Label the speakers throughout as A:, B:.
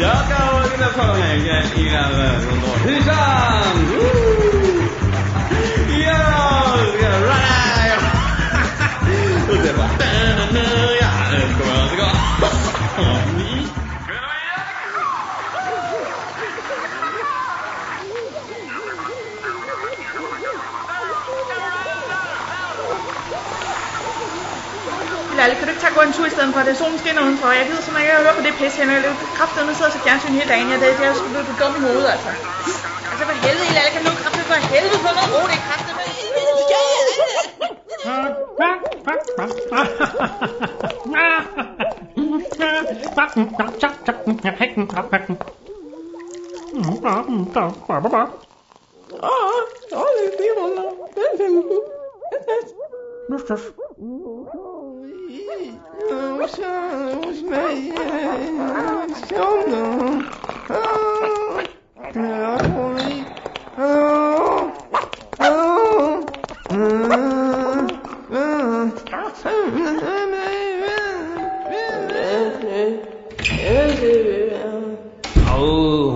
A: Jag kan ordna förhängen i den runt husan. Ja, right. Och det var ja, det kommer att gå.
B: Lalle, kan du ikke tage gå en tur i stedet for, det solen skinner udenfor? Jeg gider simpelthen ikke at høre på det pisse her, når jeg kraftedeme sidder til fjernsyn hele dagen. Det er sgu blevet dum i hovedet, altså. Altså, for helvede, Lalle, kan du kraftedeme for helvede på noget ro, det er kraftedeme.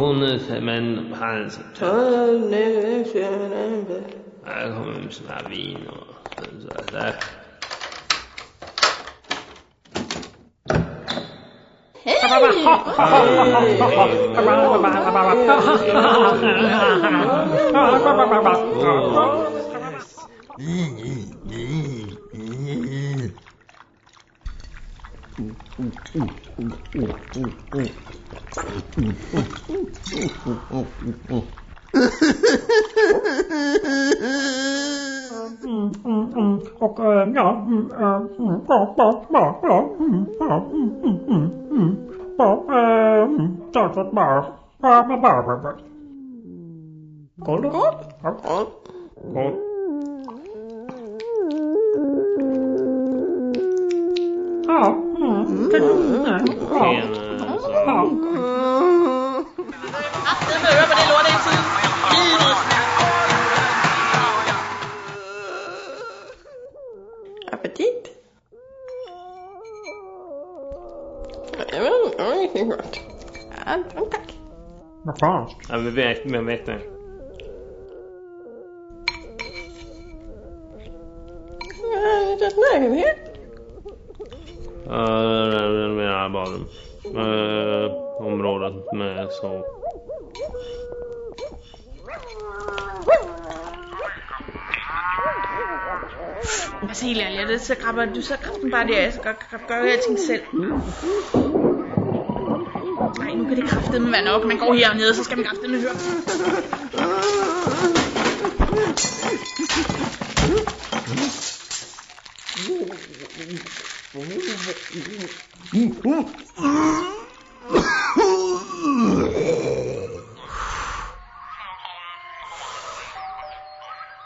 A: Hon är men han så jag kommer med sån här vin och så där.
C: Och ja,
D: Appetit? Ja, tack.
C: vad fan?
A: Ja, men vet det.
D: Det är lägenhet.
A: Den menar bara området med så.
B: Hvad siger Lalle, det så krabber du så kraften bare der, jeg skal gøre alting selv. Nej, nu kan det kraftedeme være nok. Man går hernede, så skal man kraftedeme høre.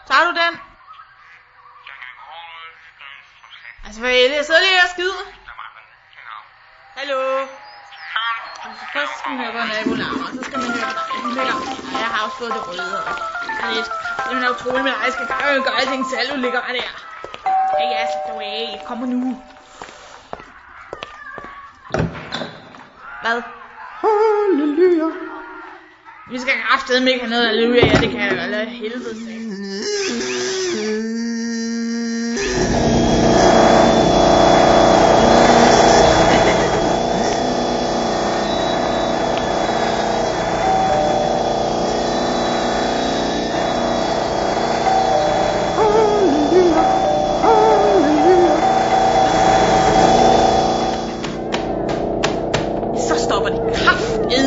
B: Tager du den? Altså for helvede, jeg sidder lige og skider. Hallo? Altså først skal man høre på nabolarm, og så skal man høre på dig. De ligger, og jeg har også fået det røde. Og det er utroligt med dig, jeg skal gøre alting selv, du ligger der. Ja, så du af, kommer nu. Hvad?
D: Halleluja.
B: Vi skal kraftedeme ikke have noget halleluja, ja, det kan jeg jo allerede helvede sige.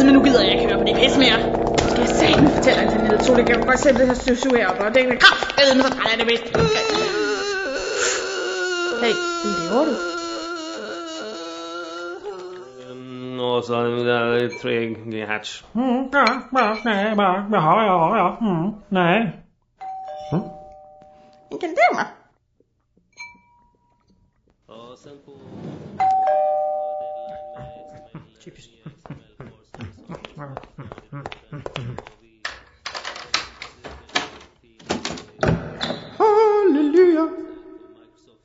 B: Men nu gider jeg ikke høre på de pisse mere. Skal jeg sige, nu fortæller jeg til lille Tole, jeg kan godt sætte det her støvsug heroppe, og det er kraftedeme, så træt af det bedst. Hey, hvad laver du?
A: Och så är det 3 hatch.
C: Nej, ja. Nej.
D: Vilken tema?
A: Och sen på
C: Typiskt.
D: Halleluja.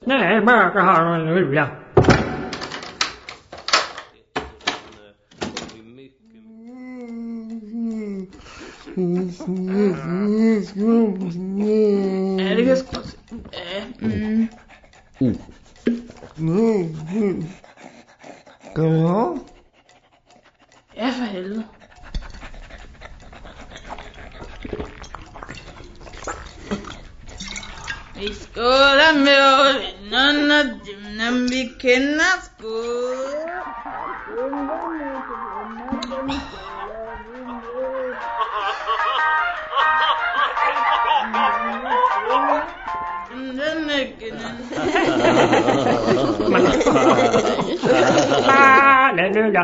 C: Nej, bara halleluja.
B: Ja, det kan jeg sgu også. Ja,
D: Gør du det?
B: Ja, for helvede. Vi skåler med vennerne, dem vi kender. Skål.
C: Halleluja.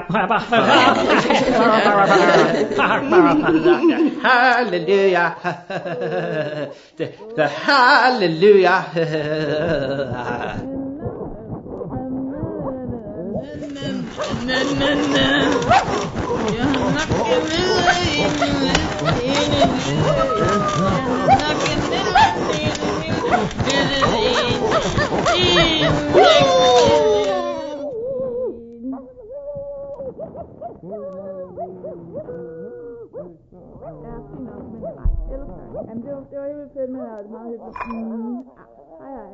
E: Halleluja. Halleluja.
B: Jamen, det var helt fedt, men det var meget hyggeligt. Hej.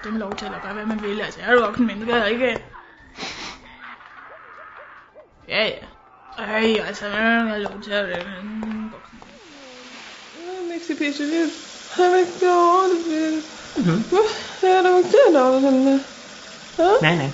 B: Den lov til at gøre, hvad man vil. Altså, jeg er jo voksen menneske, og ikke... Ja. Altså, jeg har lov til at være voksen.
D: Mixi pixi vildt. Han vil ikke gøre det vildt. Hvad er der ikke det, der er sådan der?
C: Nej.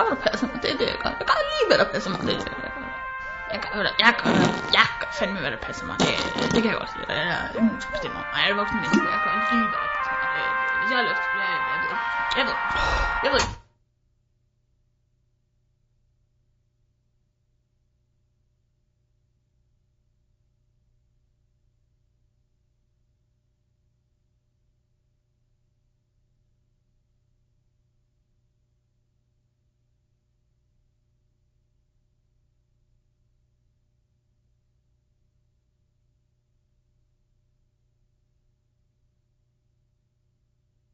B: Hvad passer mig? Det er det, jeg gør. Jeg gør lige, hvad der passer mig. Jeg gør fandme, hvad der passer mig. Det kan jeg godt sige. Jeg er ingen, der bestemmer. Jeg er voksen menneske. Jeg gør lige, hvad der passer mig. Hvis jeg har lyst. Jeg ved ikke.